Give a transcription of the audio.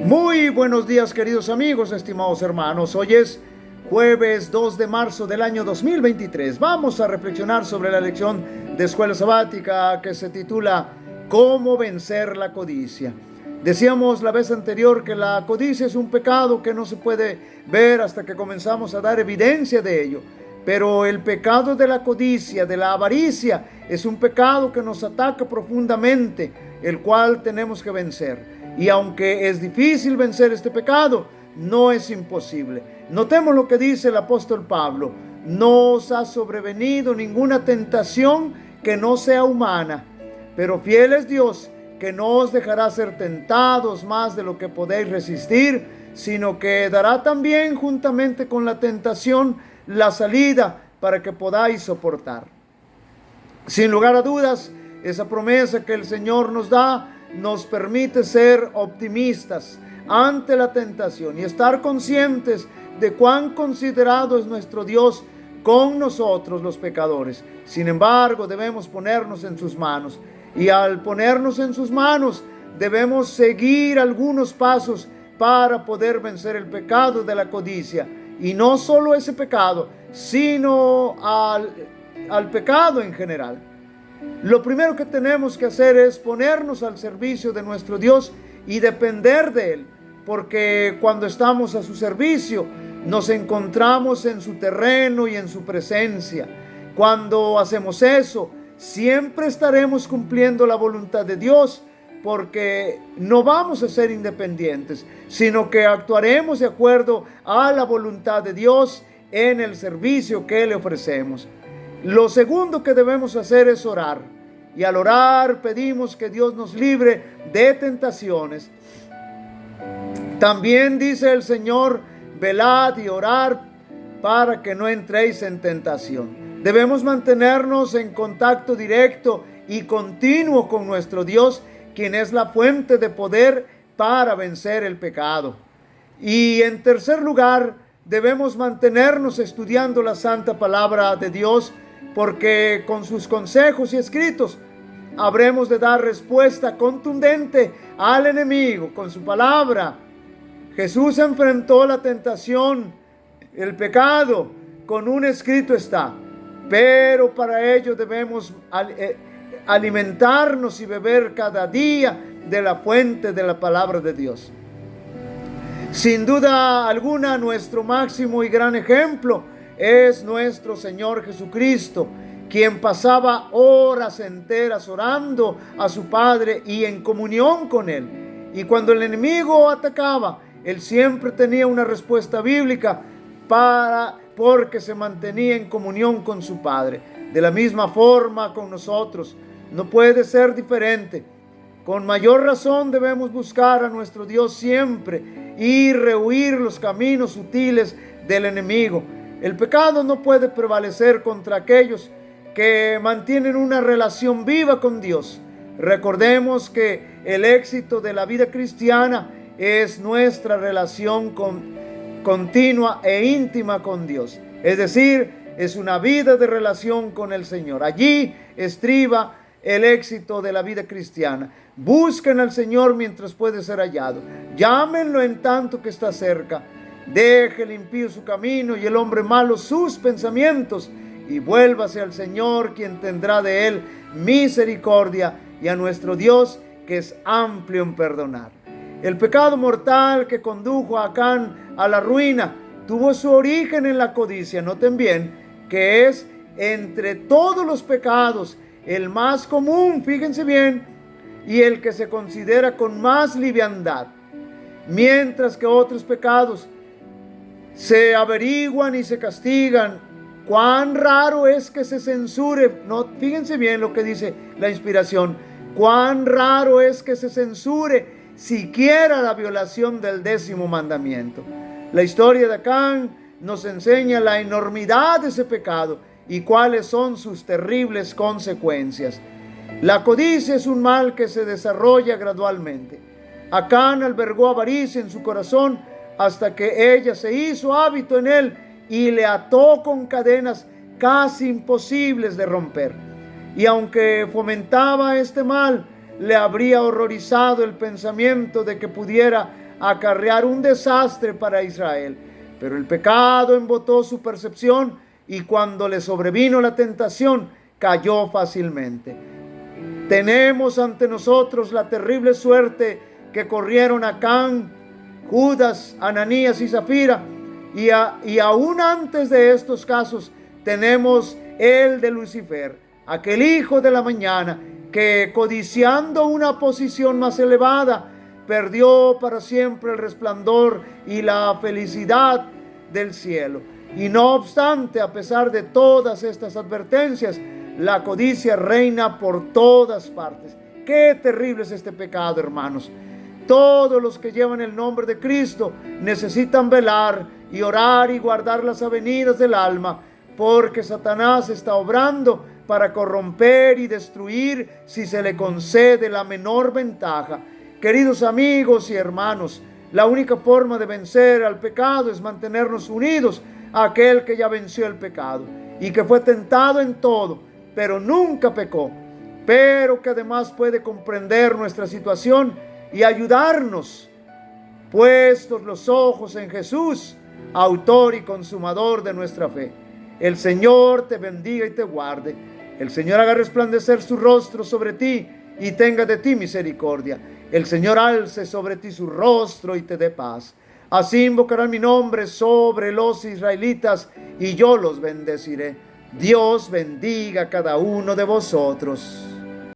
Muy buenos días, queridos amigos, estimados hermanos. Hoy es jueves 2 de marzo del año 2023. Vamos a reflexionar sobre la lección de escuela sabática que se titula ¿Cómo vencer la codicia? Decíamos la vez anterior que la codicia es un pecado que no se puede ver hasta que comenzamos a dar evidencia de ello. Pero el pecado de la codicia, de la avaricia, es un pecado que nos ataca profundamente, el cual tenemos que vencer. Y aunque es difícil vencer este pecado, no es imposible. Notemos lo que dice el apóstol Pablo: no os ha sobrevenido ninguna tentación que no sea humana, pero fiel es Dios, que no os dejará ser tentados más de lo que podéis resistir, sino que dará también juntamente con la tentación la salida para que podáis soportar. Sin lugar a dudas, esa promesa que el Señor nos da nos permite ser optimistas ante la tentación y estar conscientes de cuán considerado es nuestro Dios con nosotros los pecadores. Sin embargo, debemos ponernos en sus manos, y al ponernos en sus manos debemos seguir algunos pasos para poder vencer el pecado de la codicia. Y no solo ese pecado, sino al pecado en general. Lo primero que tenemos que hacer es ponernos al servicio de nuestro Dios y depender de Él, porque cuando estamos a su servicio nos encontramos en su terreno y en su presencia. Cuando hacemos eso, siempre estaremos cumpliendo la voluntad de Dios, porque no vamos a ser independientes, sino que actuaremos de acuerdo a la voluntad de Dios en el servicio que le ofrecemos. Lo segundo que debemos hacer es orar, y al orar pedimos que Dios nos libre de tentaciones. También dice el Señor: velad y orad para que no entréis en tentación. Debemos mantenernos en contacto directo y continuo con nuestro Dios, quien es la fuente de poder para vencer el pecado. Y en tercer lugar, debemos mantenernos estudiando la santa palabra de Dios, porque con sus consejos y escritos habremos de dar respuesta contundente al enemigo con su palabra. Jesús enfrentó la tentación, el pecado, con un escrito está, pero para ello debemos alimentarnos y beber cada día de la fuente de la palabra de Dios. Sin duda alguna, nuestro máximo y gran ejemplo es nuestro Señor Jesucristo, quien pasaba horas enteras orando a su Padre y en comunión con Él. Y cuando el enemigo atacaba, Él siempre tenía una respuesta bíblica porque se mantenía en comunión con su Padre. De la misma forma con nosotros, no puede ser diferente. Con mayor razón debemos buscar a nuestro Dios siempre y rehuir los caminos sutiles del enemigo. El pecado no puede prevalecer contra aquellos que mantienen una relación viva con Dios. Recordemos que el éxito de la vida cristiana es nuestra relación continua e íntima con Dios. Es decir, es una vida de relación con el Señor. Allí estriba el éxito de la vida cristiana. Busquen al Señor mientras puede ser hallado. Llámenlo en tanto que está cerca. Deje el impío su camino y el hombre malo sus pensamientos, y vuélvase al Señor, quien tendrá de él misericordia, y a nuestro Dios, que es amplio en perdonar. El pecado mortal que condujo a Acán a la ruina tuvo su origen en la codicia. Noten bien que es entre todos los pecados el más común, fíjense bien, y el que se considera con más liviandad, mientras que otros pecados se averiguan y se castigan. Cuán raro es que se censure. No, fíjense bien lo que dice la inspiración: cuán raro es que se censure siquiera la violación del 10º mandamiento. La historia de Acán nos enseña la enormidad de ese pecado y cuáles son sus terribles consecuencias. La codicia es un mal que se desarrolla gradualmente. Acán albergó avaricia en su corazón hasta que ella se hizo hábito en él y le ató con cadenas casi imposibles de romper. Y aunque fomentaba este mal, le habría horrorizado el pensamiento de que pudiera acarrear un desastre para Israel. Pero el pecado embotó su percepción y cuando le sobrevino la tentación, cayó fácilmente. Tenemos ante nosotros la terrible suerte que corrieron Acán, Judas, Ananías y Zafira, y aún antes de estos casos tenemos el de Lucifer, aquel hijo de la mañana que, codiciando una posición más elevada, perdió para siempre el resplandor y la felicidad del cielo. Y no obstante, a pesar de todas estas advertencias, la codicia reina por todas partes. Qué terrible es este pecado, hermanos. Todos los que llevan el nombre de Cristo necesitan velar y orar y guardar las avenidas del alma, porque Satanás está obrando para corromper y destruir si se le concede la menor ventaja. Queridos amigos y hermanos, la única forma de vencer al pecado es mantenernos unidos a aquel que ya venció el pecado y que fue tentado en todo, pero nunca pecó, pero que además puede comprender nuestra situación y ayudarnos, puestos los ojos en Jesús, autor y consumador de nuestra fe. El Señor te bendiga y te guarde. El Señor haga resplandecer su rostro sobre ti y tenga de ti misericordia. El Señor alce sobre ti su rostro y te dé paz. Así invocarán mi nombre sobre los israelitas y yo los bendeciré. Dios bendiga a cada uno de vosotros.